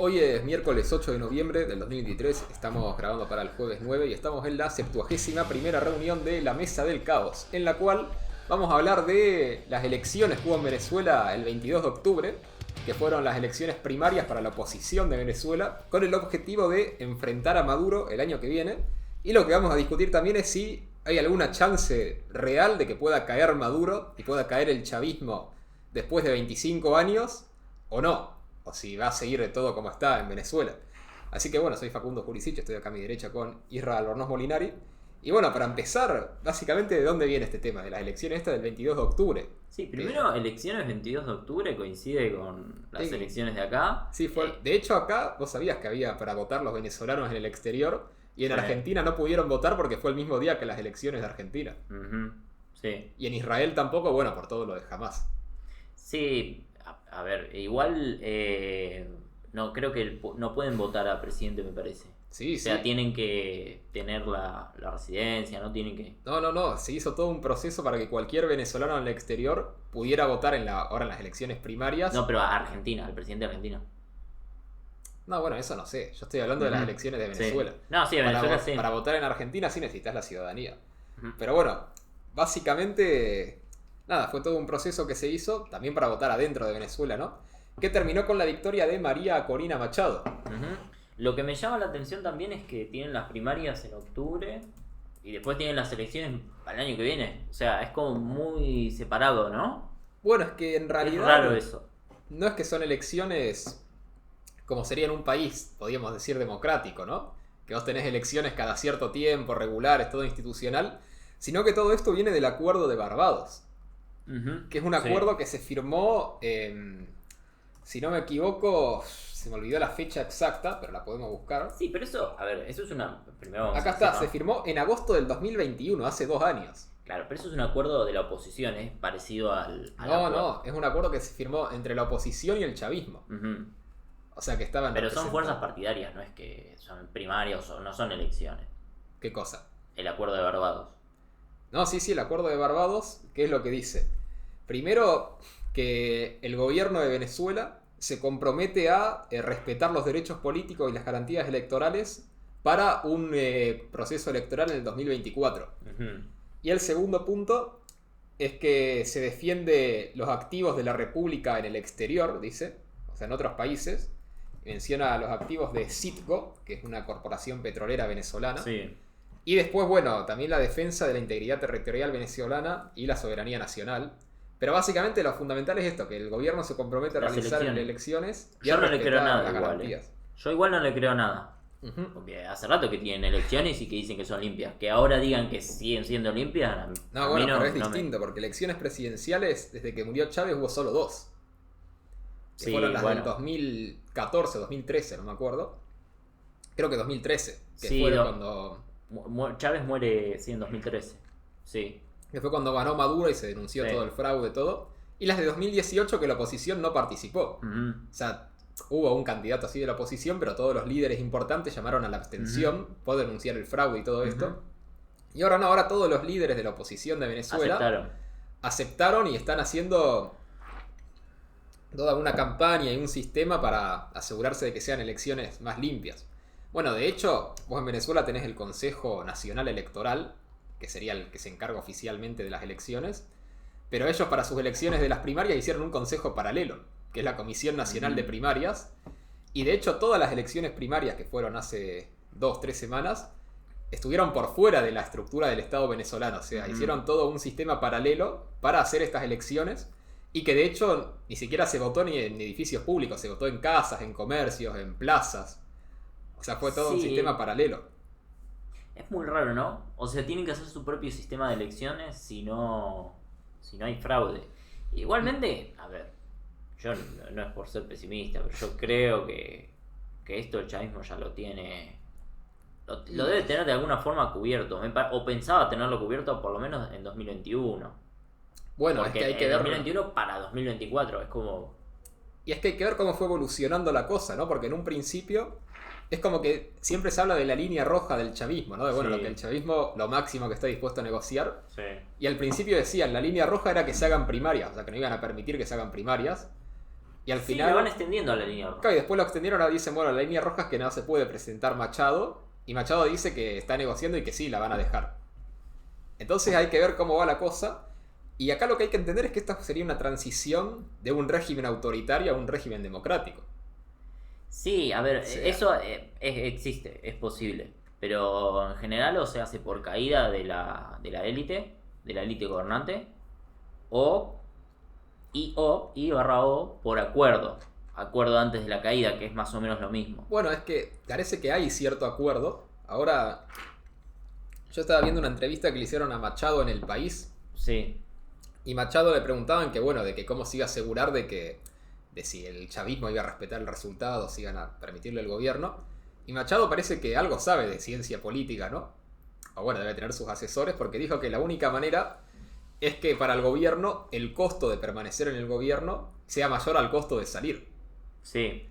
Hoy es miércoles 8 de noviembre del 2023, estamos grabando para el jueves 9 y estamos en la 71ª reunión de la Mesa del Caos, en la cual vamos a hablar de las elecciones que hubo en Venezuela el 22 de octubre, que fueron las elecciones primarias para la oposición de Venezuela, con el objetivo de enfrentar a Maduro el año que viene. Y lo que vamos a discutir también es si hay alguna chance real de que pueda caer Maduro y pueda caer el chavismo después de 25 años o no, o si va a seguir de todo como está en Venezuela. Así que bueno, soy Facundo Jurisic, estoy acá a mi derecha con Isra Albornoz Molinari. Y bueno, para empezar, básicamente, ¿de dónde viene este tema? De las elecciones esta del 22 de octubre. Sí, primero, elecciones 22 de octubre coincide con las elecciones de acá. Sí, fue. De hecho, acá vos sabías que había para votar los venezolanos en el exterior y en Argentina no pudieron votar porque fue el mismo día que las elecciones de Argentina. Sí. Y en Israel tampoco, bueno, por todo lo de Hamás. Sí, a ver, igual no creo que no pueden votar a presidente, me parece. Sí, o sea, tienen que tener la residencia, no tienen que... No, se hizo todo un proceso para que cualquier venezolano en el exterior pudiera votar ahora en las elecciones primarias. No, pero a Argentina, al presidente de Argentina. No, bueno, eso no sé. Yo estoy hablando de las elecciones de Venezuela. Sí. No, sí, de Venezuela sí. Para votar en Argentina sí necesitas la ciudadanía. Pero bueno, básicamente, nada, fue todo un proceso que se hizo también para votar adentro de Venezuela, ¿no? Que terminó con la victoria de María Corina Machado. Lo que me llama la atención también es que tienen las primarias en octubre y después tienen las elecciones para el año que viene. O sea, es como muy separado, ¿no? Bueno, es que en realidad... Es raro eso. No es que son elecciones como sería en un país, podríamos decir, democrático, ¿no? Que vos tenés elecciones cada cierto tiempo, regulares, todo institucional, sino que todo esto viene del Acuerdo de Barbados, que es un acuerdo que se firmó, si no me equivoco, se me olvidó la fecha exacta, pero la podemos buscar. Sí, pero eso, a ver, eso es una... Primero acá está, se firmó en agosto del 2021, hace 2 años. Claro, pero eso es un acuerdo de la oposición, es parecido al No, es un acuerdo que se firmó entre la oposición y el chavismo. O sea que estaban... Pero son fuerzas partidarias, no es que son primarias o no son elecciones. ¿Qué cosa? El acuerdo de Barbados. No, sí, el acuerdo de Barbados, ¿qué es lo que dice? Primero, que el gobierno de Venezuela se compromete a respetar los derechos políticos y las garantías electorales para un proceso electoral en el 2024. Y el segundo punto es que se defiende los activos de la República en el exterior, dice, o sea, en otros países. Menciona los activos de Citgo, que es una corporación petrolera venezolana. Sí. Y después, bueno, también la defensa de la integridad territorial venezolana y la soberanía nacional. Pero básicamente lo fundamental es esto, que el gobierno se compromete a realizar elecciones y yo a no le creo nada las igual, garantías. Yo igual no le creo nada. Porque hace rato que tienen elecciones y que dicen que son limpias. Que ahora digan que siguen siendo limpias. No, bueno, pero es distinto, porque elecciones presidenciales, desde que murió Chávez, hubo solo 2. Que fueron las del 2014, 2013, no me acuerdo. Creo que 2013, que fue cuando... Chávez muere, en 2013. Sí. Que fue cuando ganó Maduro y se denunció todo el fraude, todo. Y las de 2018 que la oposición no participó. O sea, hubo un candidato así de la oposición, pero todos los líderes importantes llamaron a la abstención por denunciar el fraude y todo esto. Y ahora no, ahora todos los líderes de la oposición de Venezuela aceptaron y están haciendo toda una campaña y un sistema para asegurarse de que sean elecciones más limpias. Bueno, de hecho, vos en Venezuela tenés el Consejo Nacional Electoral, que sería el que se encarga oficialmente de las elecciones, pero ellos para sus elecciones de las primarias hicieron un consejo paralelo, que es la Comisión Nacional de Primarias, y de hecho todas las elecciones primarias que fueron hace 2-3 semanas estuvieron por fuera de la estructura del Estado venezolano, o sea, hicieron todo un sistema paralelo para hacer estas elecciones, y que de hecho ni siquiera se votó ni en edificios públicos, se votó en casas, en comercios, en plazas. O sea, fue todo un sistema paralelo. Es muy raro, ¿no? O sea, tienen que hacer su propio sistema de elecciones si no hay fraude. Igualmente, a ver, yo no es por ser pesimista, pero yo creo que esto el chavismo ya lo tiene... Lo debe tener de alguna forma cubierto. O pensaba tenerlo cubierto por lo menos en 2021. Bueno, porque es que hay que ver... ver... 2021 para 2024, es como... Y es que hay que ver cómo fue evolucionando la cosa, ¿no? Porque en un principio... Es como que siempre se habla de la línea roja del chavismo, ¿no? De bueno, lo que el chavismo, lo máximo que está dispuesto a negociar. Y al principio decían, la línea roja era que se hagan primarias, o sea, que no iban a permitir que se hagan primarias. Y al Sí, final lo van extendiendo a la línea roja. Claro, y después lo extendieron, ahora dicen, bueno, la línea roja es que no se puede presentar Machado. Y Machado dice que está negociando y que sí, la van a dejar. Entonces hay que ver cómo va la cosa. Y acá lo que hay que entender es que esta sería una transición de un régimen autoritario a un régimen democrático. Sí, a ver, O sea, eso existe, es posible. Pero en general o se hace por caída de la élite, de la élite gobernante, o y/o por acuerdo. Acuerdo antes de la caída, que es más o menos lo mismo. bueno, es que parece que hay cierto acuerdo. Ahora, yo estaba viendo una entrevista que le hicieron a Machado en El País. Sí, Y Machado le preguntaban que, bueno, de que cómo se iba a asegurar de si el chavismo iba a respetar el resultado, si iban a permitirle el gobierno. Y Machado parece que algo sabe de ciencia política, ¿no? O bueno, debe tener sus asesores, porque dijo que la única manera es que para el gobierno el costo de permanecer en el gobierno sea mayor al costo de salir. sí.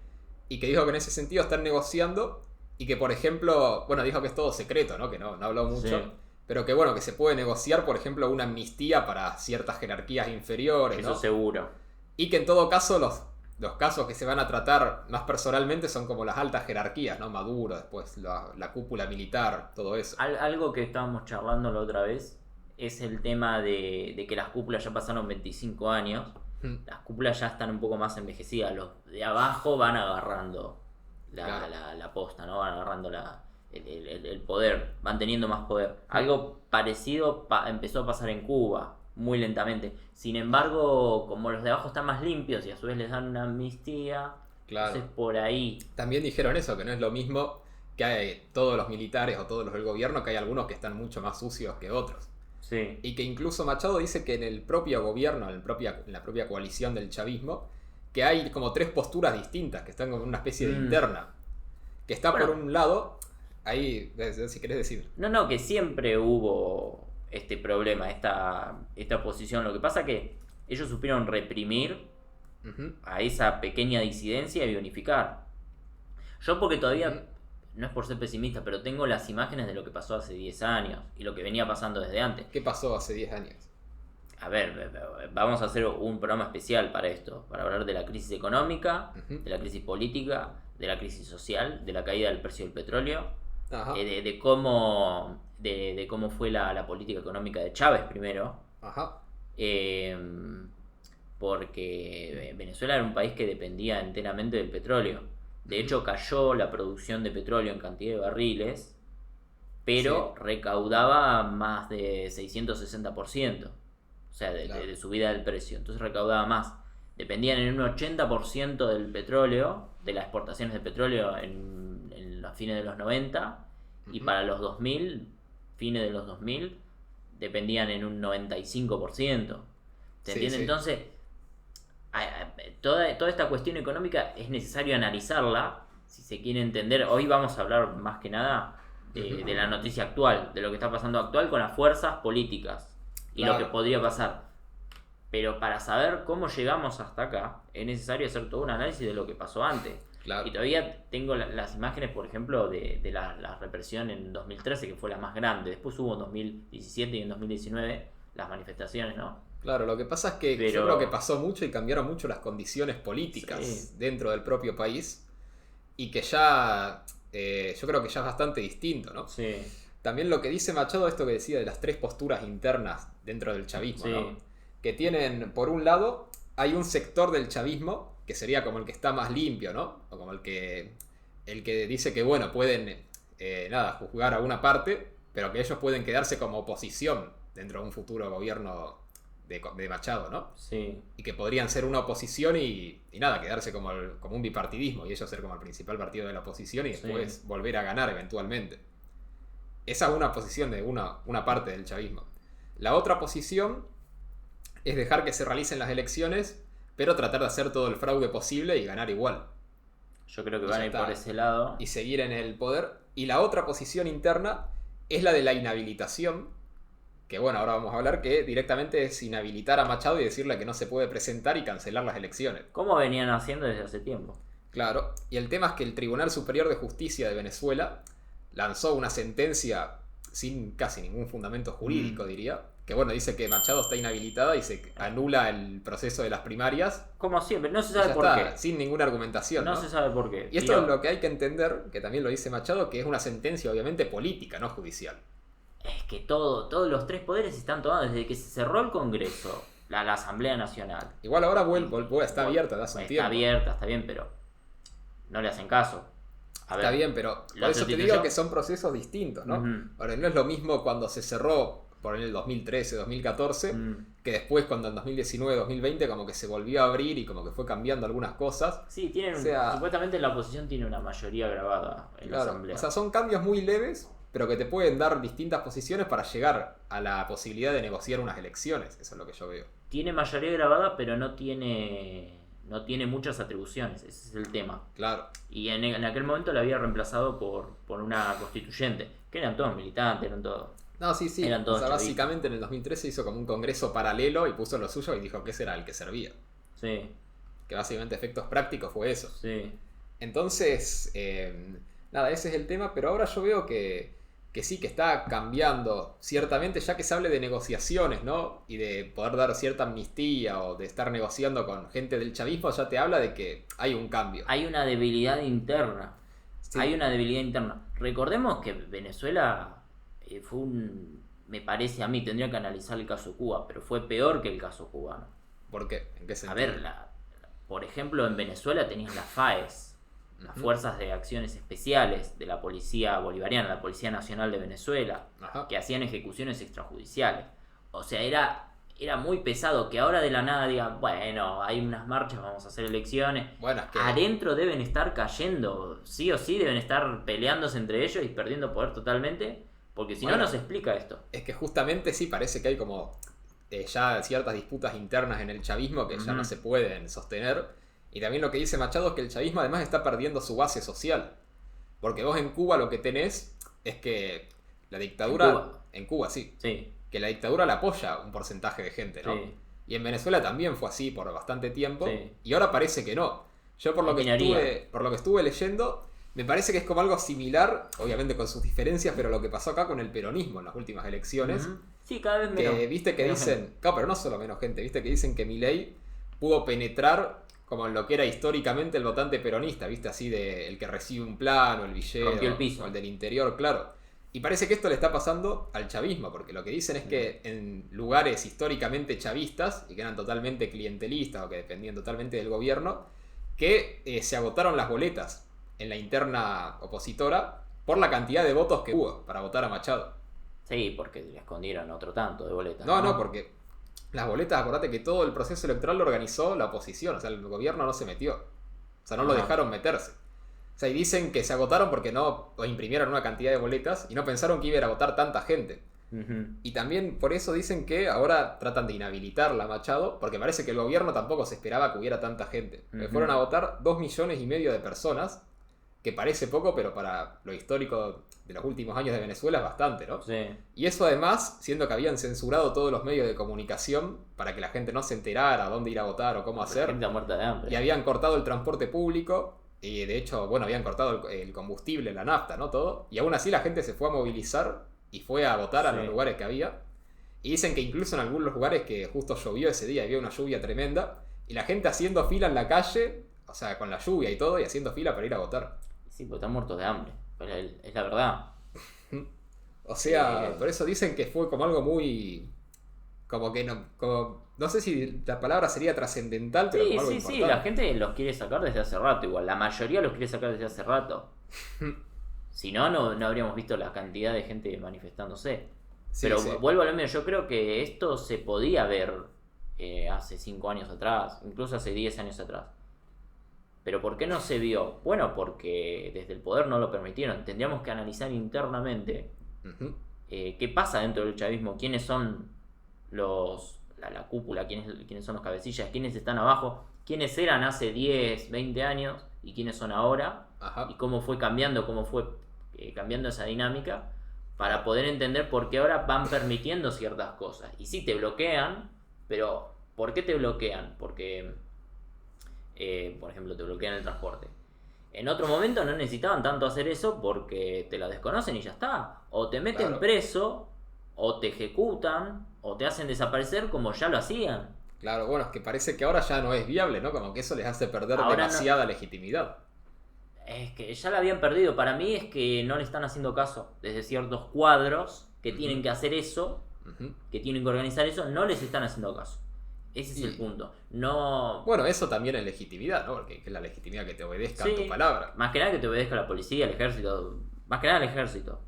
Y que dijo que en ese sentido están negociando y que, por ejemplo, bueno, dijo que es todo secreto, ¿no? Que no habló mucho. Sí. Pero que bueno, que se puede negociar, por ejemplo, una amnistía para ciertas jerarquías inferiores, Eso ¿no? seguro. Y que en todo caso los casos que se van a tratar más personalmente son como las altas jerarquías, ¿no? Maduro, después la cúpula militar, todo eso. Algo que estábamos charlando la otra vez es el tema de que las cúpulas ya pasaron 25 años. Las cúpulas ya están un poco más envejecidas. Los de abajo van agarrando Claro. la posta, ¿no? Van agarrando el poder, van teniendo más poder. Algo parecido empezó a pasar en Cuba, muy lentamente. Sin embargo, como los de abajo están más limpios y a su vez les dan una amnistía, Claro. entonces por ahí... También dijeron eso, que no es lo mismo que hay todos los militares o todos los del gobierno, que hay algunos que están mucho más sucios que otros. Sí, Y que incluso Machado dice que en el propio gobierno, en la propia coalición del chavismo, que hay como tres posturas distintas, que están como en una especie de interna. Que está Bueno. por un lado, ahí, si querés decir. No, que siempre hubo este problema, esta posición. Lo que pasa que ellos supieron reprimir Ujú. a esa pequeña disidencia y unificar. Yo porque todavía, no es por ser pesimista, pero tengo las imágenes de lo que pasó hace 10 años y lo que venía pasando desde antes. ¿Qué pasó hace 10 años? A ver, vamos a hacer un programa especial para esto, para hablar de la crisis económica, Ujú. de la crisis política, de la crisis social, de la caída del precio del petróleo, Ajá. de cómo fue la política económica de Chávez primero, Ajá. porque Venezuela era un país que dependía enteramente del petróleo. De hecho, cayó la producción de petróleo en cantidad de barriles, pero recaudaba más de 660%. O sea, Claro. de subida del precio. Entonces recaudaba más. Dependían en un 80% del petróleo, de las exportaciones de petróleo en los fines de los 90. Y Ujú. para los 2000, fines de los 2000, dependían en un 95%. ¿Se Sí, entiende? sí. Entonces, toda esta cuestión económica es necesario analizarla si se quiere entender. Hoy vamos a hablar más que nada de la noticia actual, de lo que está pasando actual con las fuerzas políticas y Claro. lo que podría pasar. Pero para saber cómo llegamos hasta acá, es necesario hacer todo un análisis de lo que pasó antes. Claro. Y todavía tengo las imágenes, por ejemplo, de la represión en 2013, que fue la más grande. Después hubo en 2017 y en 2019 las manifestaciones, ¿no? Claro, lo que pasa es que yo Pero- creo que pasó mucho y cambiaron mucho las condiciones políticas Sí. dentro del propio país. Y que ya, yo creo que ya es bastante distinto, ¿no? Sí. También lo que dice Machado, esto que decía de las tres posturas internas dentro del chavismo, Sí. ¿no? Que tienen, por un lado, hay un sector del chavismo que sería como el que está más limpio, ¿no? O como el que dice que, bueno, pueden, juzgar a una parte, pero que ellos pueden quedarse como oposición dentro de un futuro gobierno de Machado, ¿no? Sí. Y que podrían ser una oposición y quedarse como un bipartidismo y ellos ser como el principal partido de la oposición y después volver a ganar eventualmente. Esa es una posición de una parte del chavismo. La otra posición es dejar que se realicen las elecciones, pero tratar de hacer todo el fraude posible y ganar igual. Yo creo que Y van ya a ir está. por ese lado. Y seguir en el poder. Y la otra posición interna es la de la inhabilitación, que bueno, ahora vamos a hablar, que directamente es inhabilitar a Machado y decirle que no se puede presentar y cancelar las elecciones. ¿Cómo venían haciendo desde hace tiempo? Claro, y el tema es que el Tribunal Superior de Justicia de Venezuela lanzó una sentencia sin casi ningún fundamento jurídico, diría, que bueno, dice que Machado está inhabilitada y se anula el proceso de las primarias. Como siempre, no se sabe por qué. Sin ninguna argumentación. No se sabe por qué. Y esto es lo que hay que entender, que también lo dice Machado, que es una sentencia obviamente política, no judicial. Es que todos los 3 poderes están tomados desde que se cerró el Congreso, la Asamblea Nacional. Igual ahora está abierta de hace un tiempo. Está abierta, está bien, pero no le hacen caso. Está bien, pero por eso te digo que son procesos distintos, ¿no? Ahora, no es lo mismo cuando se cerró por en el 2013, 2014, que después cuando en 2019, 2020 como que se volvió a abrir y como que fue cambiando algunas cosas. Sí, supuestamente la oposición tiene una mayoría grabada en la Asamblea. O sea, son cambios muy leves, pero que te pueden dar distintas posiciones para llegar a la posibilidad de negociar unas elecciones. Eso es lo que yo veo. Tiene mayoría grabada, pero no tiene muchas atribuciones. Ese es el tema. Claro. Y en aquel momento la había reemplazado por una constituyente, que eran todos militantes, eran todos. No, sí. Eran todos básicamente en el 2013 hizo como un congreso paralelo y puso lo suyo y dijo que ese era el que servía. Sí. Que básicamente efectos prácticos fue eso. Sí. Entonces, nada, ese es el tema, pero ahora yo veo que sí, que está cambiando ciertamente, ya que se hable de negociaciones, ¿no? Y de poder dar cierta amnistía o de estar negociando con gente del chavismo, ya te habla de que hay un cambio. Hay una debilidad interna. Sí. Hay una debilidad interna. Recordemos que Venezuela me parece a mí, tendría que analizar el caso Cuba, pero fue peor que el caso cubano. ¿Por qué? ¿En qué sentido? A ver, por ejemplo, en Venezuela tenías las FAES, las Fuerzas de Acciones Especiales de la Policía Bolivariana, la Policía Nacional de Venezuela, que hacían ejecuciones extrajudiciales. O sea, era muy pesado que ahora de la nada digan, bueno, hay unas marchas, vamos a hacer elecciones. Bueno, es que adentro deben estar cayendo, sí o sí, deben estar peleándose entre ellos y perdiendo poder totalmente, porque si no se explica esto. Es que justamente sí parece que hay como ya ciertas disputas internas en el chavismo que ya no se pueden sostener. Y también lo que dice Machado es que el chavismo además está perdiendo su base social. Porque vos en Cuba lo que tenés es que la dictadura... En Cuba, sí. Que la dictadura la apoya un porcentaje de gente, ¿no? Sí. Y en Venezuela también fue así por bastante tiempo. Sí. Y ahora parece que no. Yo por lo que estuve leyendo, me parece que es como algo similar, obviamente con sus diferencias, pero lo que pasó acá con el peronismo en las últimas elecciones. Sí, cada vez menos. Que viste que dicen... Claro, pero no solo menos gente. Viste que dicen que Milei pudo penetrar como en lo que era históricamente el votante peronista, viste, así de el que recibe un plano, el villero, rompió el piso. O el del interior, claro. Y parece que esto le está pasando al chavismo, porque lo que dicen es que en lugares históricamente chavistas, y que eran totalmente clientelistas o que dependían totalmente del gobierno, que se agotaron las boletas en la interna opositora por la cantidad de votos que hubo para votar a Machado. Sí, porque le escondieron otro tanto de boletas. No, porque las boletas, acordate que todo el proceso electoral lo organizó la oposición, o sea, el gobierno no se metió. O sea, no lo dejaron meterse. O sea, y dicen que se agotaron porque no imprimieron una cantidad de boletas y no pensaron que iba a votar tanta gente. Y también por eso dicen que ahora tratan de inhabilitarla a Machado, porque parece que el gobierno tampoco se esperaba que hubiera tanta gente. Fueron a votar 2,5 millones de personas, que parece poco, pero para lo histórico de los últimos años de Venezuela es bastante, ¿no? Sí. Y eso además, siendo que habían censurado todos los medios de comunicación para que la gente no se enterara dónde ir a votar o cómo hacer. Gente muerta de hambre. Y habían cortado el transporte público. Y de hecho, bueno, habían cortado el combustible, la nafta, ¿no? Todo. Y aún así la gente se fue a movilizar y fue a votar a los lugares que había. Y dicen que incluso en algunos lugares que justo llovió ese día, había una lluvia tremenda, y la gente haciendo fila en la calle, o sea, con la lluvia y todo, y haciendo fila para ir a votar. Sí, porque están muertos de hambre. Pero es la verdad. O sea, por eso dicen que fue como algo muy... Como que no... No sé si la palabra sería trascendental, pero como algo importante. Sí, la gente los quiere sacar desde hace rato igual. La mayoría los quiere sacar desde hace rato. Si no, no habríamos visto la cantidad de gente manifestándose. Pero vuelvo a lo mío, yo creo que esto se podía ver hace 5 años atrás, incluso hace 10 años atrás. ¿Pero por qué no se vio? Bueno, porque desde el poder no lo permitieron. Tendríamos que analizar internamente qué pasa dentro del chavismo, quiénes son la cúpula, quiénes son los cabecillas, quiénes están abajo, quiénes eran hace 10, 20 años y quiénes son ahora. Y cómo fue cambiando esa dinámica para poder entender por qué ahora van permitiendo ciertas cosas. Y sí, te bloquean, pero ¿por qué te bloquean? Porque, por ejemplo, te bloquean el transporte. En otro momento no necesitaban tanto hacer eso porque te la desconocen y ya está. O te meten preso, o te ejecutan, o te hacen desaparecer como ya lo hacían. Claro, bueno, es que parece que ahora ya no es viable, ¿no? Como que eso les hace perder Ahora demasiada legitimidad. Es que ya la habían perdido. Para mí es que no le están haciendo caso. Desde ciertos cuadros que tienen que hacer eso, que tienen que organizar eso, no les están haciendo caso. Ese es el punto. No... Bueno, eso también es legitimidad, ¿no? Porque es la legitimidad que te obedezca a tu palabra. Más que nada que te obedezca la policía, el ejército. Más que nada el ejército.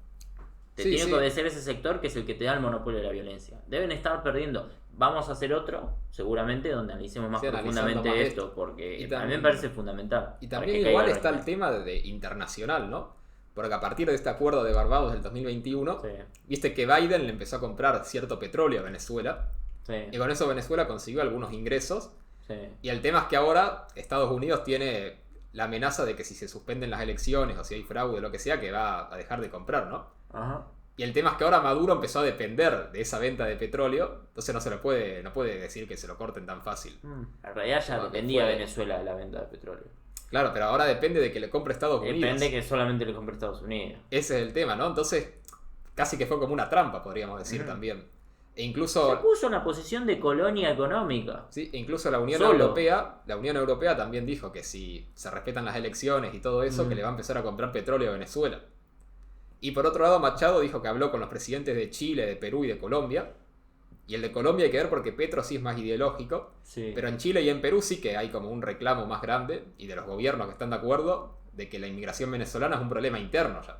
Te tiene que obedecer ese sector que es el que te da el monopolio de la violencia. Deben estar perdiendo. Vamos a hacer otro, seguramente, donde analicemos más profundamente esto, porque también, a mí me parece fundamental. Y también igual está el tema de internacional, ¿no? Porque a partir de este acuerdo de Barbados del 2021, viste que Biden le empezó a comprar cierto petróleo a Venezuela. Y con eso Venezuela consiguió algunos ingresos. Y el tema es que ahora Estados Unidos tiene la amenaza de que si se suspenden las elecciones o si hay fraude o lo que sea, que va a dejar de comprar, ¿no? Ajá. Y el tema es que ahora Maduro empezó a depender de esa venta de petróleo, entonces no puede decir que se lo corten tan fácil. En realidad ya dependía Venezuela de la venta de petróleo. Claro, pero ahora depende de que le compre Estados Unidos. Depende que solamente le compre Estados Unidos. Ese es el tema, ¿no? Entonces, casi que fue como una trampa, podríamos decir también. E incluso... Se puso en una posición de colonia económica. Sí, incluso la Unión Europea también dijo que si se respetan las elecciones y todo eso, que le va a empezar a comprar petróleo a Venezuela. Y por otro lado, Machado dijo que habló con los presidentes de Chile, de Perú y de Colombia. Y el de Colombia hay que ver porque Petro sí es más ideológico. Pero en Chile y en Perú sí que hay como un reclamo más grande, y de los gobiernos que están de acuerdo, de que la inmigración venezolana es un problema interno ya.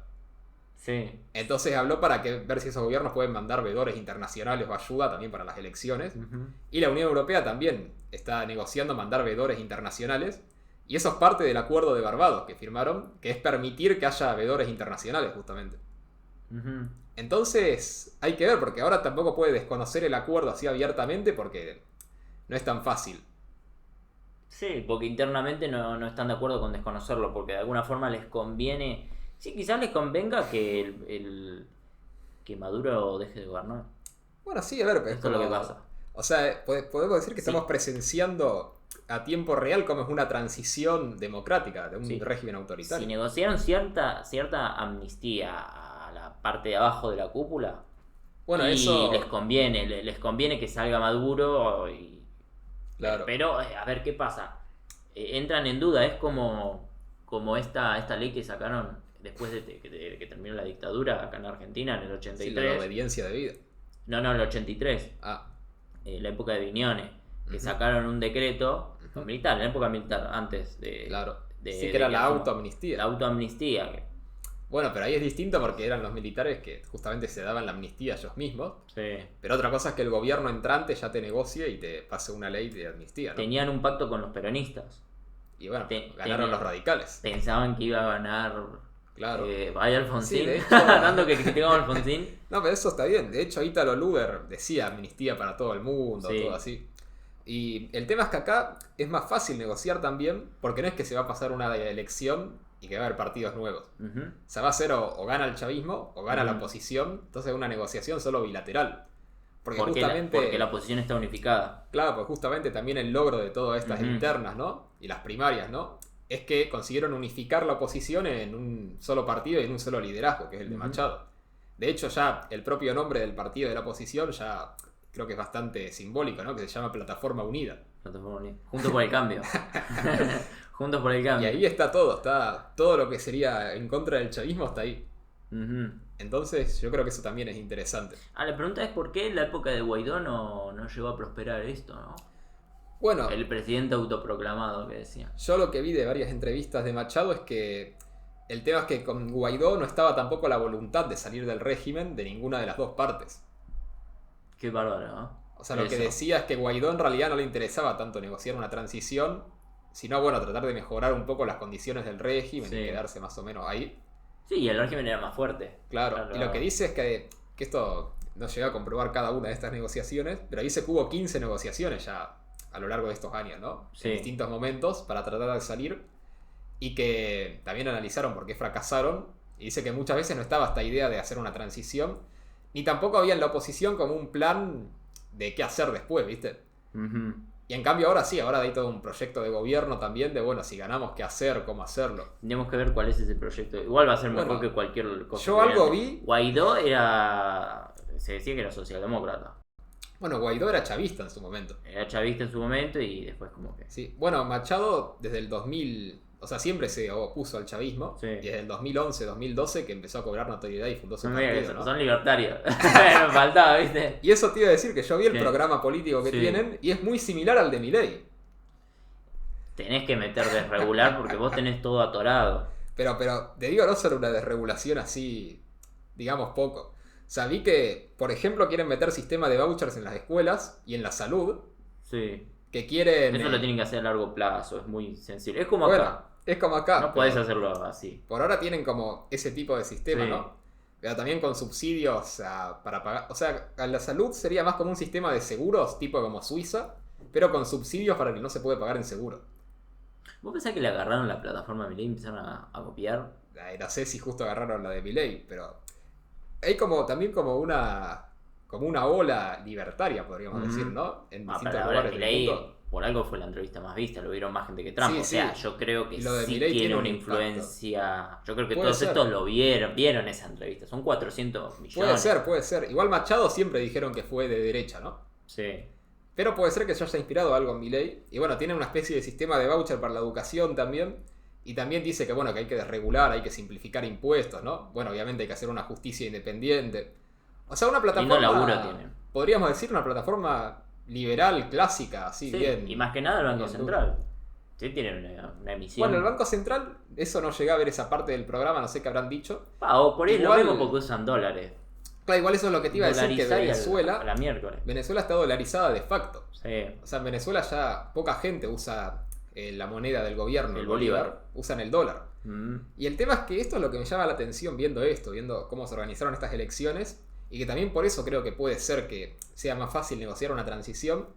Entonces habló para ver si esos gobiernos pueden mandar veedores internacionales o ayuda también para las elecciones. Y la Unión Europea también está negociando mandar veedores internacionales. Y eso es parte del acuerdo de Barbados que firmaron, que es permitir que haya veedores internacionales, justamente. Entonces, hay que ver, porque ahora tampoco puede desconocer el acuerdo así abiertamente, porque no es tan fácil. Sí, porque internamente no están de acuerdo con desconocerlo, porque de alguna forma les conviene... Sí, quizás les convenga que que Maduro deje de gobernar. Bueno, sí, a ver, pero esto es lo que pasa. O sea, podemos decir que estamos presenciando a tiempo real como es una transición democrática de un régimen autoritario. Si negociaron cierta amnistía a la parte de abajo de la cúpula, bueno, eso les conviene que salga Maduro claro. Pero a ver qué pasa. Entran en duda, es como esta ley que sacaron después de que terminó la dictadura acá en Argentina en el 83. Sí, la obediencia de vida. No, el 83. La época de Viñones, que sacaron un decreto militar, en la época militar, antes de... Claro, sí que era la autoamnistía. La autoamnistía. Bueno, pero ahí es distinto porque eran los militares que justamente se daban la amnistía ellos mismos. Pero otra cosa es que el gobierno entrante ya te negocie y te pase una ley de amnistía, ¿no? Tenían un pacto con los peronistas. Y bueno, ganaron los radicales. Pensaban que iba a ganar... Claro. Vaya Alfonsín, sí, de hecho, tanto que criticamos a Alfonsín. No, pero eso está bien. De hecho, Ítalo Luder decía amnistía para todo el mundo, todo así. Y el tema es que acá es más fácil negociar también, porque no es que se va a pasar una elección y que va a haber partidos nuevos. O sea, va a ser o gana el chavismo o gana la oposición. Entonces es una negociación solo bilateral. Porque la oposición está unificada. Claro, pues justamente también el logro de todas estas internas, ¿no? Y las primarias, ¿no? Es que consiguieron unificar la oposición en un solo partido y en un solo liderazgo, que es el de Machado. De hecho, ya el propio nombre del partido de la oposición ya creo que es bastante simbólico, ¿no? Que se llama Plataforma Unida. Plataforma Unida. Juntos por el cambio. Juntos por el cambio. Y ahí está todo lo que sería en contra del chavismo está ahí. Entonces yo creo que eso también es interesante. La pregunta es por qué en la época de Guaidó no llegó a prosperar esto, ¿no? Bueno, el presidente autoproclamado que decía. Yo lo que vi de varias entrevistas de Machado es que el tema es que con Guaidó no estaba tampoco la voluntad de salir del régimen de ninguna de las dos partes. Qué bárbaro, ¿no? O sea, lo que decía es que Guaidó en realidad no le interesaba tanto negociar una transición, sino, bueno, tratar de mejorar un poco las condiciones del régimen y quedarse más o menos ahí. Sí, y el régimen era más fuerte. Claro. Y lo que dice es que esto no llega a comprobar cada una de estas negociaciones, pero dice que hubo 15 negociaciones ya a lo largo de estos años, ¿no? En distintos momentos para tratar de salir, y que también analizaron por qué fracasaron, y dice que muchas veces no estaba esta idea de hacer una transición, ni tampoco había en la oposición como un plan de qué hacer después, ¿viste? Y en cambio ahora hay todo un proyecto de gobierno también de, bueno, si ganamos, qué hacer, cómo hacerlo. Tenemos que ver cuál es ese proyecto. Igual va a ser mejor que cualquier cosa. Yo algo vi... Guaidó se decía que era socialdemócrata. Bueno, Guaidó era chavista en su momento. Era chavista en su momento y después como que... Sí, bueno, Machado desde el 2000, o sea, siempre se opuso al chavismo. Sí. Y desde el 2011, 2012 que empezó a cobrar notoriedad y fundó su partido, ¿no? Son libertarios. Me faltaba, ¿viste? Y eso te iba a decir que yo vi el Sí. programa político que Sí. tienen y es muy similar al de Milei. Tenés que meter desregular porque vos tenés todo atorado. Pero te digo, no solo una desregulación así, digamos, poco. O sea, vi que, por ejemplo, quieren meter sistema de vouchers en las escuelas y en la salud. Sí. Que quieren... Eso lo tienen que hacer a largo plazo, es muy sensible. Es como bueno, acá. es como acá. No podés hacerlo así. Por ahora tienen como ese tipo de sistema, Sí. ¿no? Pero también con subsidios para pagar... O sea, a la salud sería más como un sistema de seguros, tipo como Suiza, pero con subsidios para que no se puede pagar en seguro. ¿Vos pensás que le agarraron la plataforma de Milei y empezaron a copiar? No sé si justo agarraron la de Milei, pero hay como también como una ola libertaria, podríamos decir, ¿no? En distintos pero ahora lugares del Milei, mundo. por algo fue la entrevista más vista, lo vieron más gente que Trump. Sí, o sea, sí. yo creo que Y lo de sí Milei tiene tiene una un influencia. Yo creo que Puede todos ser. estos lo vieron esa entrevista. Son 400 millones. Puede ser. Igual Machado siempre dijeron que fue de derecha, ¿no? Sí. Pero puede ser que se haya inspirado algo en Milei. Y bueno, tiene una especie de sistema de voucher para la educación también. Y también dice que bueno, que hay que desregular, hay que simplificar impuestos, ¿no? Bueno, obviamente hay que hacer una justicia independiente. O sea, una plataforma... Lindo laburo tienen. Podríamos decir una plataforma liberal, clásica, así Sí, bien. y más que nada el Banco bien Central. Sí, tienen una emisión. Bueno, el Banco Central, eso no llegué a ver esa parte del programa, no sé qué habrán dicho. O por ahí Igual- lo mismo porque usan dólares. Claro, igual eso es lo que te iba a decir, que Dolarizar y Venezuela... a la miércoles. Venezuela está dolarizada de facto. Sí. O sea, en Venezuela ya poca gente usa la moneda del gobierno, El bolívar. usan el dólar. Mm. Y el tema es que esto es lo que me llama la atención viendo esto, viendo cómo se organizaron estas elecciones, y que también por eso creo que puede ser que sea más fácil negociar una transición.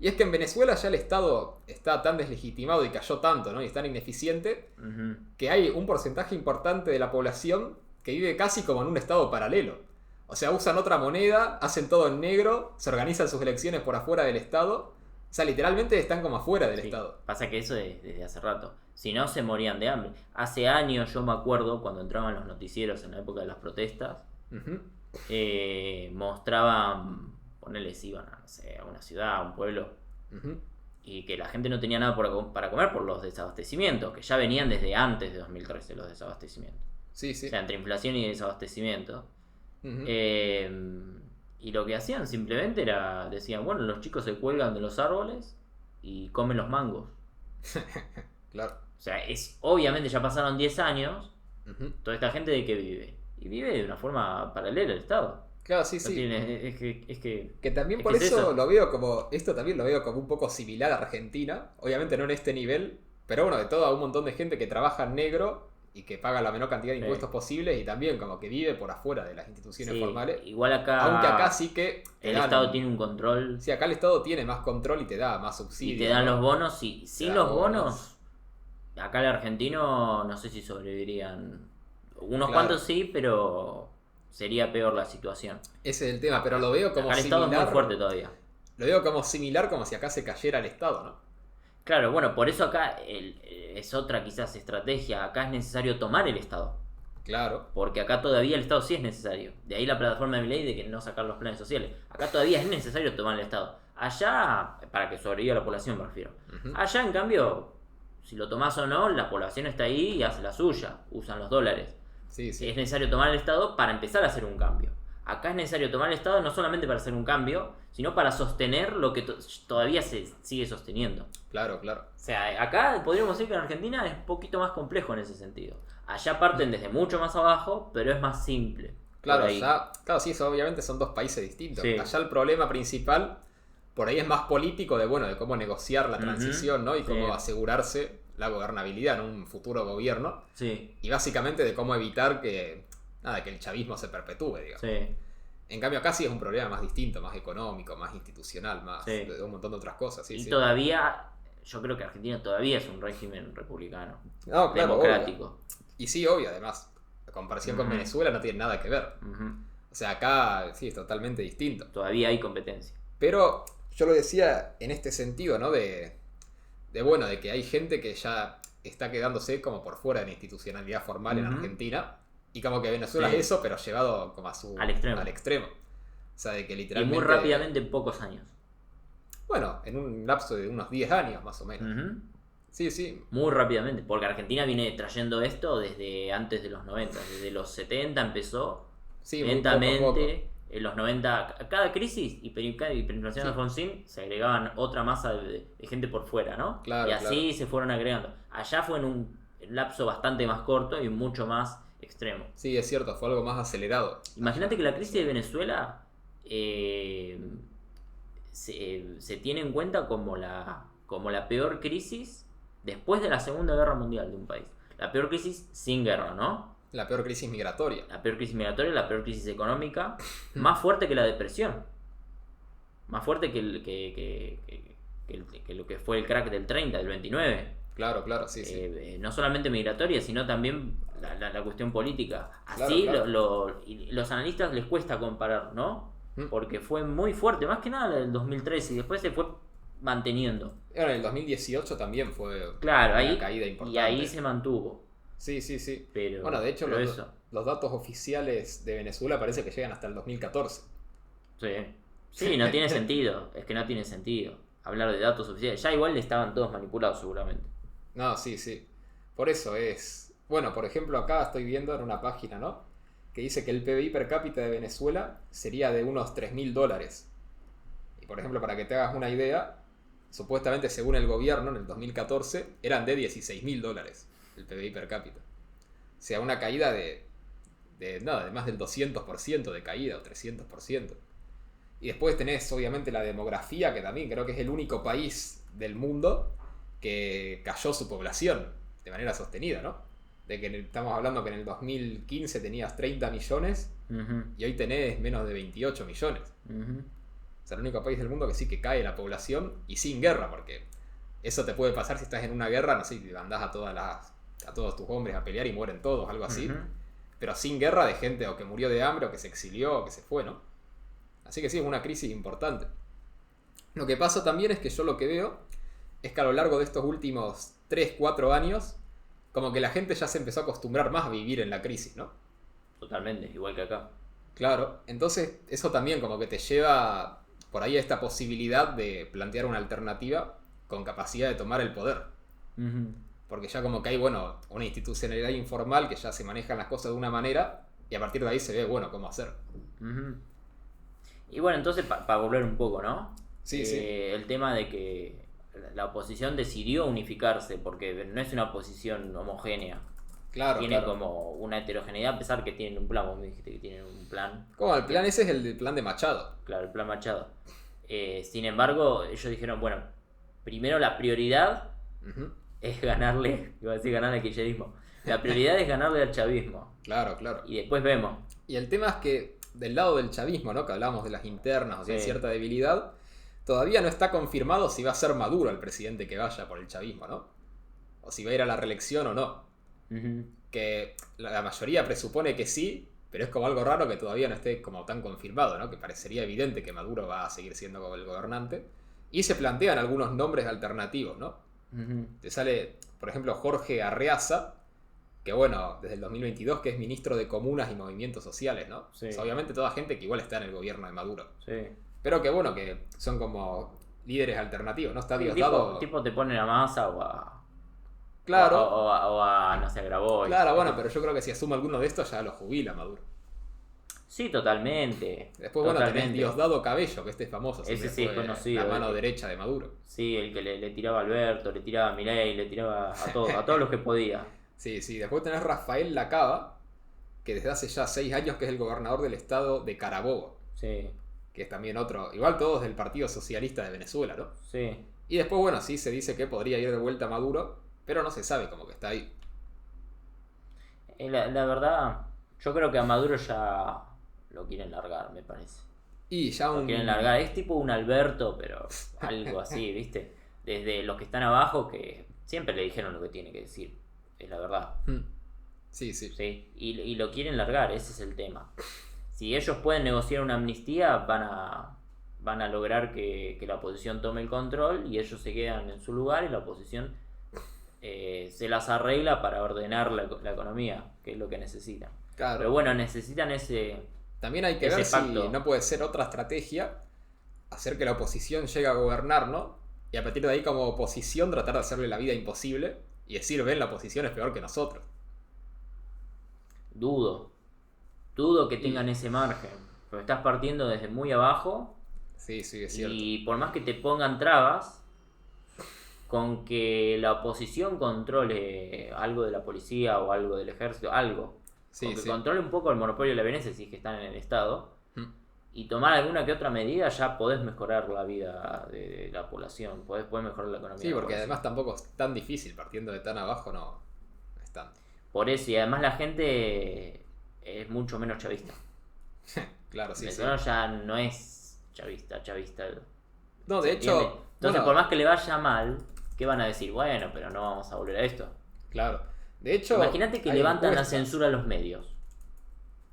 Y es que en Venezuela ya el Estado está tan deslegitimado y cayó tanto, ¿no? Y es tan ineficiente, Ujú. que hay un porcentaje importante de la población que vive casi como en un estado paralelo. O sea, usan otra moneda, hacen todo en negro, se organizan sus elecciones por afuera del Estado. O sea, literalmente están como afuera del Sí, Estado. pasa que eso es desde hace rato. Si no, se morían de hambre. Hace años yo me acuerdo cuando entraban los noticieros en la época de las protestas, Ujú. mostraban, ponele si iban a, no sé, a una ciudad, a un pueblo, Ujú. y que la gente no tenía nada para comer por los desabastecimientos, que ya venían desde antes de 2013 los desabastecimientos. Sí, sí. O sea, entre inflación y desabastecimiento. Ujú. Y lo que hacían simplemente era, decían, bueno, los chicos se cuelgan de los árboles y comen los mangos. Claro. O sea, obviamente ya pasaron 10 años, Ujú. toda esta gente de qué vive. Y vive de una forma paralela al Estado. Claro, sí, No sí. tiene- es que Que también es por que es eso, eso. lo veo como. Esto también lo veo como un poco similar a Argentina. Obviamente no en este nivel. Pero bueno, de todo a un montón de gente que trabaja en negro y que paga la menor cantidad de Sí. impuestos posibles. Y también como que vive por afuera de las instituciones sí, formales. igual acá, Aunque acá sí que. te el dan- Estado tiene un control Sí, acá el Estado tiene más control y te da más y subsidios. te dan ¿no? los bonos. Y sin da los bonos. bonos, acá el argentino no sé si sobrevivirían. Unos Claro. cuantos sí, pero sería peor la situación. Ese es el tema, pero lo veo como Acá el Estado es similar. muy fuerte todavía. Lo veo como similar, como si acá se cayera el Estado, ¿no? Claro, bueno, por eso acá es otra quizás estrategia. Acá es necesario tomar el Estado. Claro. Porque acá todavía el Estado sí es necesario. De ahí la plataforma de Milei de que no sacar los planes sociales. Acá todavía es necesario tomar el Estado. Allá, para que sobreviva la población, me refiero. Ujú. Allá, en cambio, si lo tomás o no, la población está ahí y hace la suya. Usan los dólares. Sí, sí. Es necesario tomar el Estado para empezar a hacer un cambio. Acá es necesario tomar el Estado no solamente para hacer un cambio, sino para sostener lo que todavía se sigue sosteniendo. Claro, claro. O sea, acá podríamos decir que en Argentina es un poquito más complejo en ese sentido. Allá parten desde mucho más abajo, pero es más simple. Claro, Por ahí. claro, sí, eso obviamente son dos países distintos. Sí. Allá el problema principal, por ahí es más político de cómo negociar la Ujú, transición, ¿no? Y cómo sí. asegurarse la gobernabilidad en un futuro gobierno. Sí, Y básicamente de cómo evitar que el chavismo se perpetúe, digamos. sí. En cambio acá sí es un problema más distinto, más económico, más institucional, más Sí. de un montón de otras cosas. Sí, Y sí. todavía, yo creo que Argentina todavía es un régimen republicano. No, claro, Democrático. obvio. Y sí, obvio, además. La comparación con Ujú. Venezuela no tiene nada que ver. Ujú. O sea, acá sí es totalmente distinto. Todavía hay competencia. Pero yo lo decía en este sentido, ¿no? De que hay gente que ya está quedándose como por fuera de la institucionalidad formal en Ujú. Argentina. Y como que Venezuela Sí. es eso, pero llevado como Al extremo. al extremo. O sea, de que Y literalmente... muy rápidamente en pocos años. Bueno, en un lapso de unos 10 años más o menos. Uh-huh. Sí, sí. Muy rápidamente, porque Argentina viene trayendo esto desde antes de los 90. Desde los 70 empezó lentamente. Poco a poco. En los 90, cada crisis y hiperinflación de Alfonsín se agregaban otra masa de gente por fuera, ¿no? Claro, y así se fueron agregando. Allá fue en un lapso bastante más corto y mucho más extremo. Sí, es cierto, fue algo más acelerado. Imagínate que la crisis de Venezuela se tiene en cuenta como la peor crisis después de la Segunda Guerra Mundial de un país. La peor crisis sin guerra, ¿no? La peor crisis migratoria. La peor crisis migratoria, la peor crisis económica, más fuerte que la depresión. Más fuerte que lo que fue el crack del 30, del 29. Claro, sí, sí. No solamente migratoria, sino también la cuestión política. Así Claro. los analistas les cuesta comparar, ¿no? Porque fue muy fuerte, más que nada la del 2013 y después se fue manteniendo. En el 2018 también fue Claro, una caída importante. Y ahí se mantuvo. Sí, sí, sí. Pero, bueno, de hecho, los datos oficiales de Venezuela parece que llegan hasta el 2014. Sí, no tiene sentido. Es que no tiene sentido hablar de datos oficiales. Ya igual estaban todos manipulados seguramente. No, sí, sí. Por eso es... Bueno, por ejemplo, acá estoy viendo en una página, ¿no? Que dice que el PBI per cápita de Venezuela sería de unos $3.000. Y por ejemplo, para que te hagas una idea, supuestamente según el gobierno en el 2014 eran de $16.000 el PBI per cápita. O sea, una caída de más del 200% de caída o 300%. Y después tenés obviamente la demografía, que también creo que es el único país del mundo que cayó su población de manera sostenida, ¿no? De que estamos hablando que en el 2015 tenías 30 millones y hoy tenés menos de 28 millones. O sea, el único país del mundo que sí que cae la población y sin guerra, porque eso te puede pasar si estás en una guerra, no sé, andás a todos tus hombres a pelear y mueren todos, algo así. Pero sin guerra de gente o que murió de hambre o que se exilió o que se fue, ¿no? Así que sí, es una crisis importante. Lo que pasa también es que yo lo que veo es que a lo largo de estos últimos 3-4 años, como que la gente ya se empezó a acostumbrar más a vivir en la crisis, ¿no? Totalmente, igual que acá. Claro, entonces eso también como que te lleva por ahí a esta posibilidad de plantear una alternativa con capacidad de tomar el poder. Porque ya como que hay, bueno, una institucionalidad informal que ya se manejan las cosas de una manera y a partir de ahí se ve, bueno, cómo hacer. Y bueno, entonces para volver un poco, ¿no? Sí, sí. El tema de que la oposición decidió unificarse porque no es una oposición homogénea. Claro, tiene como una heterogeneidad, a pesar que tienen un plan, vos me dijiste que tienen un plan. ¿Cómo? El plan ese es el plan de Machado. Claro, el plan Machado. Sin embargo, ellos dijeron, bueno, primero la prioridad es ganarle, iba a decir ganarle al kirchnerismo. La prioridad es ganarle al chavismo. Claro. Y después vemos. Y el tema es que del lado del chavismo, ¿no? Que hablábamos de las internas, o sea, hay cierta debilidad, todavía no está confirmado si va a ser Maduro el presidente que vaya por el chavismo, ¿no? O si va a ir a la reelección o no. Que la mayoría presupone que sí, pero es como algo raro que todavía no esté como tan confirmado, ¿no? Que parecería evidente que Maduro va a seguir siendo el gobernante. Y se plantean algunos nombres alternativos, ¿no? Te sale, por ejemplo, Jorge Arreaza, que bueno, desde el 2022 que es ministro de Comunas y Movimientos Sociales, ¿no? Sí. O sea, obviamente toda gente que igual está en el gobierno de Maduro. Sí. Pero que bueno, que son como líderes alternativos, ¿no? Está Diosdado. Tipo te pone a Massa o a... Claro. O a, no sé, Grabois. Claro, bueno, pero yo creo que si asume alguno de estos ya lo jubila Maduro. Sí, totalmente. Después, bueno, tenés Diosdado Cabello, que este es famoso. Ese sí es conocido. La mano derecha de Maduro. Sí, el que le tiraba a Alberto, le tiraba a Milei, le tiraba a todos los que podía. Sí. Después tenés Rafael Lacaba, que desde hace ya 6 años que es el gobernador del estado de Carabobo. Sí. Que es también otro, igual todos del Partido Socialista de Venezuela, ¿no? Sí. Y después, bueno, sí se dice que podría ir de vuelta a Maduro, pero no se sabe, como que está ahí. La verdad, yo creo que a Maduro ya lo quieren largar, me parece. Y ya lo quieren largar, es tipo un Alberto, pero algo así, ¿viste? Desde los que están abajo, que siempre le dijeron lo que tiene que decir, es la verdad. Sí. Y lo quieren largar, ese es el tema. Si ellos pueden negociar una amnistía, van a lograr que la oposición tome el control y ellos se quedan en su lugar y la oposición se las arregla para ordenar la economía, que es lo que necesitan. Claro. Pero bueno, necesitan ese también hay que ver si no puede ser otra estrategia hacer que la oposición llegue a gobernar, ¿no? Y a partir de ahí, como oposición, tratar de hacerle la vida imposible y decir, ven, la oposición es peor que nosotros. Dudo que tengan ese margen, porque estás partiendo desde muy abajo. Sí, es cierto. Y por más que te pongan trabas, con que la oposición controle algo de la policía o algo del ejército, algo, con que controle un poco el monopolio de la violencia, si es que están en el Estado, y tomar alguna que otra medida, ya podés mejorar la vida de la población, podés mejorar la economía. Sí, porque además tampoco es tan difícil, partiendo de tan abajo no es tanto. Por eso, y además la gente es mucho menos chavista. Claro, sí. El ya no es chavista. No, de hecho... Entonces, por más que le vaya mal, ¿qué van a decir? Bueno, pero no vamos a volver a esto. Claro. De hecho... Imagínate que levantan la censura a los medios.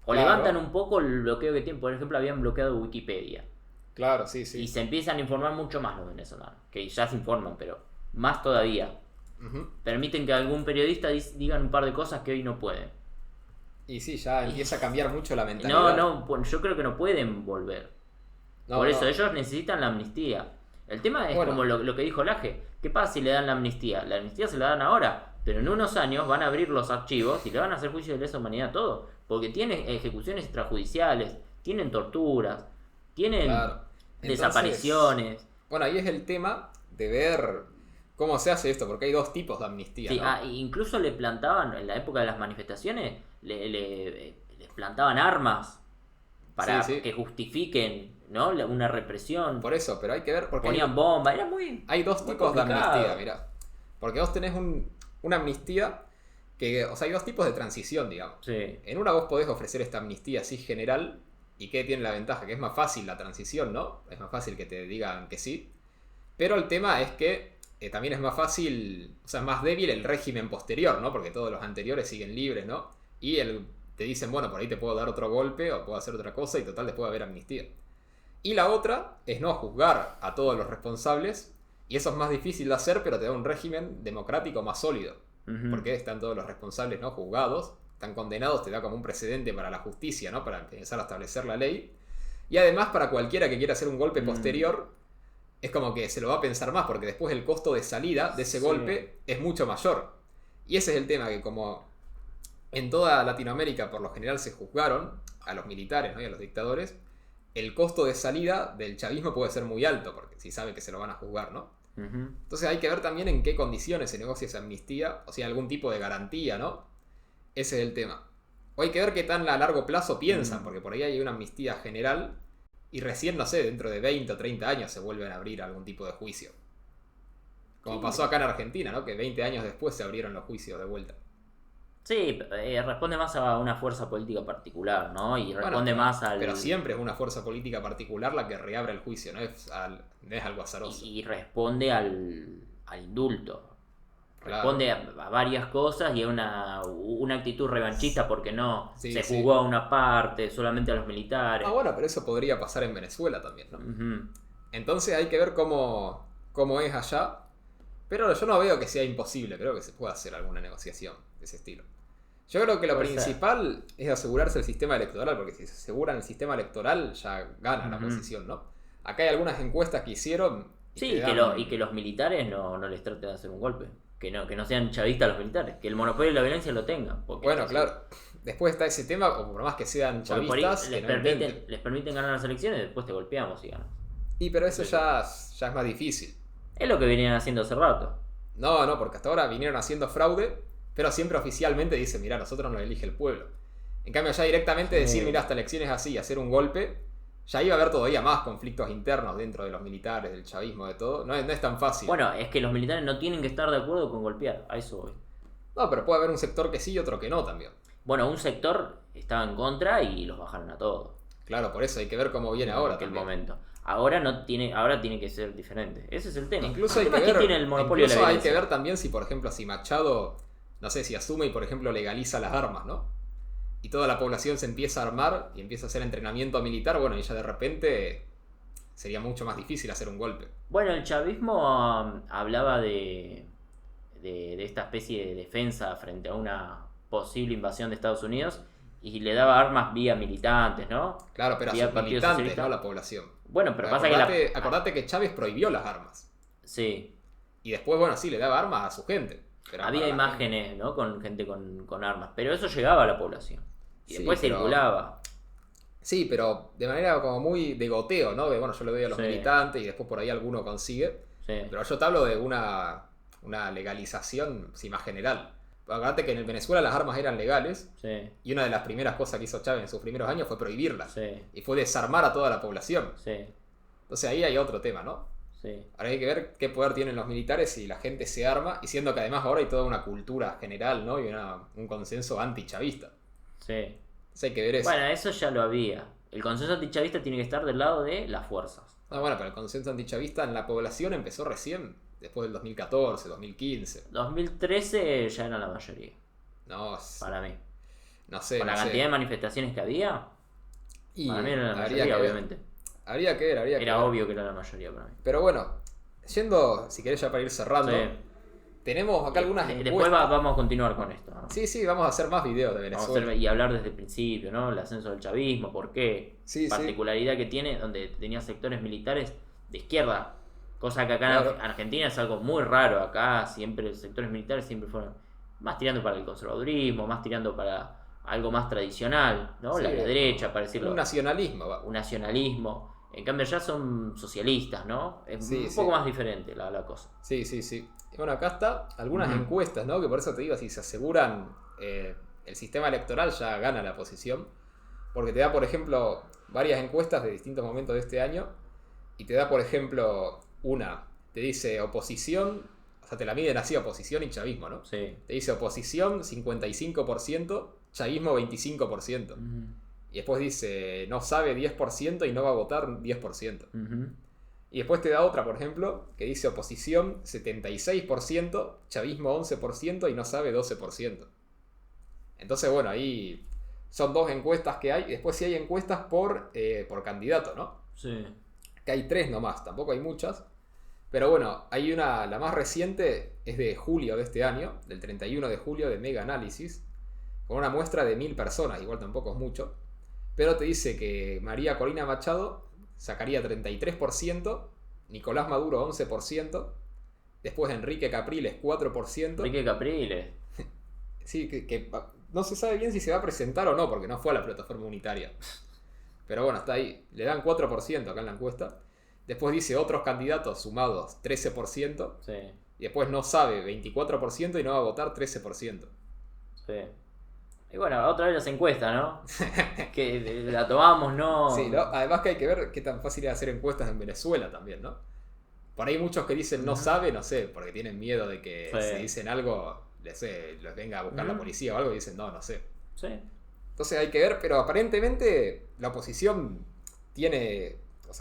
O levantan un poco el bloqueo que tienen. Por ejemplo, habían bloqueado Wikipedia. Claro, sí. Y se empiezan a informar mucho más los venezolanos. Que ya se informan, pero más todavía. Permiten que algún periodista digan un par de cosas que hoy no pueden. Y sí, ya empieza a cambiar mucho la mentalidad. No, yo creo que no pueden volver. Por eso, ellos necesitan la amnistía. El tema es como lo que dijo Laje. ¿Qué pasa si le dan la amnistía? La amnistía se la dan ahora, pero en unos años van a abrir los archivos y le van a hacer juicio de lesa humanidad a todo. Porque tienen ejecuciones extrajudiciales, tienen torturas, tienen desapariciones. Bueno, ahí es el tema de ver cómo se hace esto, porque hay dos tipos de amnistía. Sí, ¿no? Incluso le plantaban, en la época de las manifestaciones, les plantaban armas para que justifiquen, ¿no? Una represión. Por eso, pero hay que ver, porque ponían bombas, era muy... Hay dos tipos de amnistía, mirá. Porque vos tenés una amnistía que, o sea, hay dos tipos de transición, digamos. Sí. En una vos podés ofrecer esta amnistía así general, y que tiene la ventaja, que es más fácil la transición, ¿no? Es más fácil que te digan que sí. Pero el tema es que también es más fácil, o sea, es más débil el régimen posterior, ¿no? Porque todos los anteriores siguen libres, ¿no? Y te dicen, bueno, por ahí te puedo dar otro golpe o puedo hacer otra cosa y total después va a haber amnistía. Y la otra es no juzgar a todos los responsables, y eso es más difícil de hacer, pero te da un régimen democrático más sólido. Porque están todos los responsables, ¿no? Juzgados, están condenados, te da como un precedente para la justicia, ¿no? Para empezar a establecer la ley. Y además para cualquiera que quiera hacer un golpe posterior, es como que se lo va a pensar más, porque después el costo de salida de ese golpe es mucho mayor. Y ese es el tema, que como en toda Latinoamérica por lo general se juzgaron a los militares, ¿no? Y a los dictadores, el costo de salida del chavismo puede ser muy alto, porque si saben que se lo van a juzgar, ¿no? Entonces hay que ver también en qué condiciones se negocia esa amnistía, o sea, algún tipo de garantía, ¿no? Ese es el tema. O hay que ver qué tan a largo plazo piensan, porque por ahí hay una amnistía general y recién, no sé, dentro de 20 o 30 años se vuelven a abrir algún tipo de juicio. Como pasó acá en Argentina, ¿no? Que 20 años después se abrieron los juicios de vuelta. Sí, responde más a una fuerza política particular, ¿no? Y responde más al... Pero siempre es una fuerza política particular la que reabre el juicio, no es algo azaroso. Y responde al indulto. Claro. Responde a varias cosas y a una actitud revanchista porque no se jugó a una parte, solamente a los militares. Bueno, pero eso podría pasar en Venezuela también, ¿no? Entonces hay que ver cómo es allá. Pero yo no veo que sea imposible, creo que se puede hacer alguna negociación de ese estilo. Yo creo que lo principal es asegurarse el sistema electoral, porque si se aseguran el sistema electoral ya gana la oposición, ¿no? Acá hay algunas encuestas que hicieron... Y que los militares no les traten de hacer un golpe. Que no sean chavistas los militares. Que el monopolio de la violencia lo tengan. Bueno, claro. Después está ese tema, o por más que sean chavistas... les permiten ganar las elecciones y después te golpeamos y ganas. Pero eso ya es más difícil. Es lo que venían haciendo hace rato. No, porque hasta ahora vinieron haciendo fraude, pero siempre oficialmente dicen, mirá, nosotros nos elige el pueblo. En cambio, ya directamente decir, mirá, esta elección es así, hacer un golpe, ya iba a haber todavía más conflictos internos dentro de los militares, del chavismo, de todo. No es tan fácil. Bueno, es que los militares no tienen que estar de acuerdo con golpear, a eso voy. No, pero puede haber un sector que sí y otro que no también. Bueno, un sector estaba en contra y los bajaron a todos. Claro, por eso hay que ver cómo viene ahora. En aquel momento. Ahora tiene que ser diferente. Ese es el tema. Incluso hay que ver también si, por ejemplo, si Machado, no sé, si asume y, por ejemplo, legaliza las armas, ¿no? Y toda la población se empieza a armar y empieza a hacer entrenamiento militar, bueno, y ya de repente sería mucho más difícil hacer un golpe. Bueno, el chavismo hablaba de esta especie de defensa frente a una posible invasión de Estados Unidos Y le daba armas vía militantes, ¿no? Claro, pero a sus militantes, no a la población. Bueno, pero pasa que acordate que Chávez prohibió las armas. Sí. Y después, bueno, sí, le daba armas a su gente. Pero había imágenes, ¿no? Con gente con armas. Pero eso llegaba a la población. Y después circulaba. Sí, pero de manera como muy de goteo, ¿no? De, bueno, yo le doy a los militantes y después por ahí alguno consigue. Sí. Pero yo te hablo de una legalización, sí, más general. Acordate que en Venezuela las armas eran legales. Sí. Y una de las primeras cosas que hizo Chávez en sus primeros años fue prohibirlas. Sí. Y fue desarmar a toda la población. Sí. Entonces ahí hay otro tema, ¿no? Sí. Ahora hay que ver qué poder tienen los militares si la gente se arma, y siendo que además ahora hay toda una cultura general, ¿no? Y un consenso antichavista. Sí. Entonces hay que ver eso. Bueno, eso ya lo había. El consenso antichavista tiene que estar del lado de las fuerzas. Ah, bueno, pero el consenso antichavista en la población empezó recién, después del 2014, 2015. 2013 ya era la mayoría. No, para mí. No sé. Con la cantidad de manifestaciones que había, y para mí era la mayoría, obviamente. Habría que ver. Era obvio que era la mayoría para mí. Pero bueno, yendo, si querés ya para ir cerrando, tenemos acá algunas encuestas. Después vamos a continuar con esto, ¿no? Sí, vamos a hacer más videos de Venezuela. Y hablar desde el principio, ¿no? El ascenso del chavismo, por qué. Particularidad que tiene, donde tenía sectores militares de izquierda. Cosa que acá en Argentina es algo muy raro. Acá siempre los sectores militares siempre fueron más tirando para el conservadurismo, más tirando para algo más tradicional, ¿no? La derecha, para decirlo. Un nacionalismo. Un nacionalismo. En cambio ya son socialistas, ¿no? Es un poco más diferente la cosa. Sí. Y bueno, acá está algunas encuestas, ¿no? Que por eso te digo, si se aseguran el sistema electoral, ya gana la oposición. Porque te da, por ejemplo, varias encuestas de distintos momentos de este año. Y te da, por ejemplo, te dice oposición, o sea, te la miden así, oposición y chavismo, ¿no? Sí. Te dice oposición 55%, chavismo 25%. Y después dice no sabe 10% y no va a votar 10%. Y después te da otra, por ejemplo, que dice oposición 76%, chavismo 11% y no sabe 12%. Entonces, bueno, ahí son dos encuestas que hay. Y después sí hay encuestas por candidato, ¿no? Sí. Que hay 3 nomás, tampoco hay muchas. Pero bueno, hay una, la más reciente es de julio de este año, del 31 de julio, de Mega Análisis, con una muestra de 1000 personas, igual tampoco es mucho. Pero te dice que María Corina Machado sacaría 33%, Nicolás Maduro 11%, después Enrique Capriles 4%. Enrique Capriles. Sí, que no se sabe bien si se va a presentar o no, porque no fue a la plataforma unitaria. Pero bueno, está ahí. Le dan 4% acá en la encuesta. Después dice otros candidatos sumados 13%. Sí. Y después no sabe 24% y no va a votar 13%. Sí. Y bueno, otra vez las encuestas, ¿no? Que la tomamos, ¿no? Sí, ¿no? Además que hay que ver qué tan fácil es hacer encuestas en Venezuela también, ¿no? Por ahí muchos que dicen no sabe, no sé, porque tienen miedo de que si dicen algo les venga a buscar la policía o algo y dicen no sé. Sí. Entonces hay que ver, pero aparentemente la oposición tiene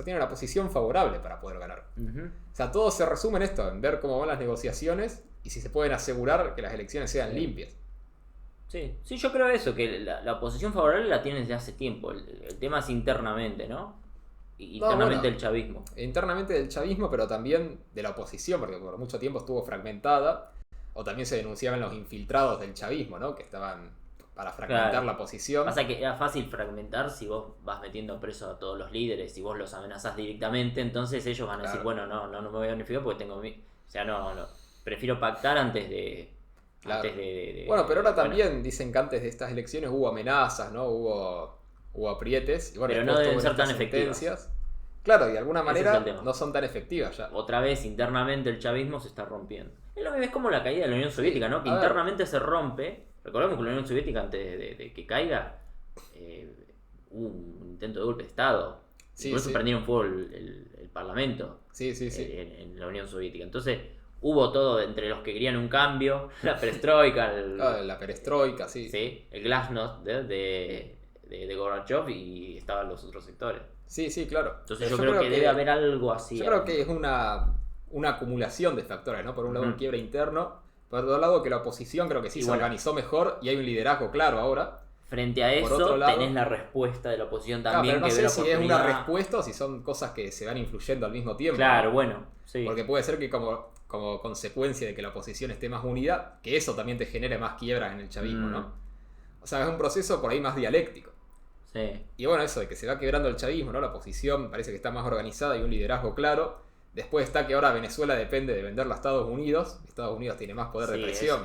una posición favorable para poder ganar. O sea, todo se resume en esto, en ver cómo van las negociaciones y si se pueden asegurar que las elecciones sean limpias. Sí, yo creo eso, que la oposición favorable la tienen desde hace tiempo. El tema es internamente, ¿no? Internamente del chavismo. Internamente del chavismo, pero también de la oposición, porque por mucho tiempo estuvo fragmentada. O también se denunciaban los infiltrados del chavismo, ¿no? Que estaban para fragmentar la oposición. Pasa que era fácil fragmentar si vos vas metiendo preso a todos los líderes, si vos los amenazás directamente, entonces ellos van a decir, bueno, no me voy a unificar porque tengo... O sea, no. Prefiero pactar antes de... Claro. Bueno, pero ahora también dicen que antes de estas elecciones hubo amenazas, ¿no? Hubo aprietes. Y bueno, pero no deben ser tan efectivas. Claro, y de alguna manera no son tan efectivas ya. Otra vez, internamente el chavismo se está rompiendo. Es como la caída de la Unión Soviética, ¿no? Que internamente se rompe. Recordemos que la Unión Soviética, antes de que caiga, hubo un intento de golpe de Estado. Por eso prendieron fuego el Parlamento. Sí. En la Unión Soviética. Entonces... Hubo todo entre los que querían un cambio, la perestroika, la perestroika, sí. Sí, el glasnost de Gorbachev y estaban los otros sectores. Sí, claro. Entonces yo creo que debe haber algo así. Yo creo que es una acumulación de factores, ¿no? Por un lado un quiebre interno, por otro lado que la oposición creo que sí se organizó mejor y hay un liderazgo claro ahora. Frente a eso tenés la respuesta de la oposición también. Pero no sé si es una respuesta o si son cosas que se van influyendo al mismo tiempo. Claro, bueno, sí. Porque puede ser que como consecuencia de que la oposición esté más unida, que eso también te genere más quiebras en el chavismo, ¿no? O sea, es un proceso por ahí más dialéctico. Sí. Y bueno, eso de que se va quebrando el chavismo, ¿no? La oposición parece que está más organizada y un liderazgo claro. Después está que ahora Venezuela depende de venderla a Estados Unidos. Estados Unidos tiene más poder de presión.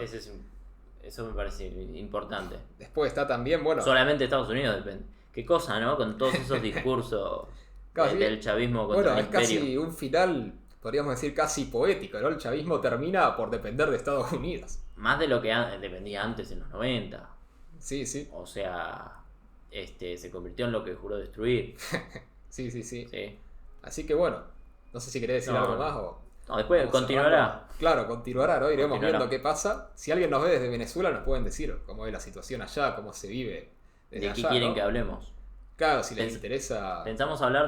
Eso me parece importante. Después está también, bueno... Solamente Estados Unidos depende. Qué cosa, ¿no? Con todos esos discursos del chavismo contra el imperio. Es casi un final, podríamos decir, casi poético, ¿no? El chavismo termina por depender de Estados Unidos. Más de lo que dependía antes en los 90. Sí, sí. O sea, se convirtió en lo que juró destruir. Sí. Así que bueno, no sé si querés decir algo más o... No, después continuará. Claro, continuará, ¿no? Iremos viendo qué pasa. Si alguien nos ve desde Venezuela, nos pueden decir cómo es la situación allá, cómo se vive desde allá. ¿De qué quieren que hablemos? Claro, si les interesa... Pensamos hablar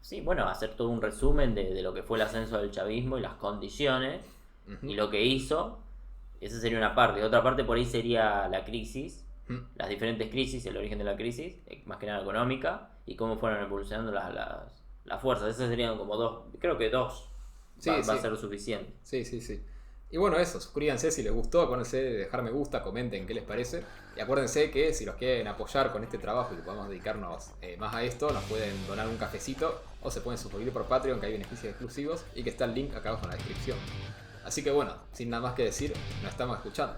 sí, bueno, hacer todo un resumen de lo que fue el ascenso del chavismo y las condiciones y lo que hizo. Esa sería una parte. Otra parte por ahí sería la crisis, las diferentes crisis, el origen de la crisis, más que nada económica, y cómo fueron evolucionando las fuerzas. Esas serían como dos, creo que dos va a ser suficiente. Sí. Y bueno, eso, suscríbanse si les gustó, acuérdense de dejar me gusta, comenten qué les parece. Y acuérdense que si los quieren apoyar con este trabajo y que podamos dedicarnos más a esto, nos pueden donar un cafecito o se pueden suscribir por Patreon, que hay beneficios exclusivos y que está el link acá abajo en la descripción. Así que bueno, sin nada más que decir, nos estamos escuchando.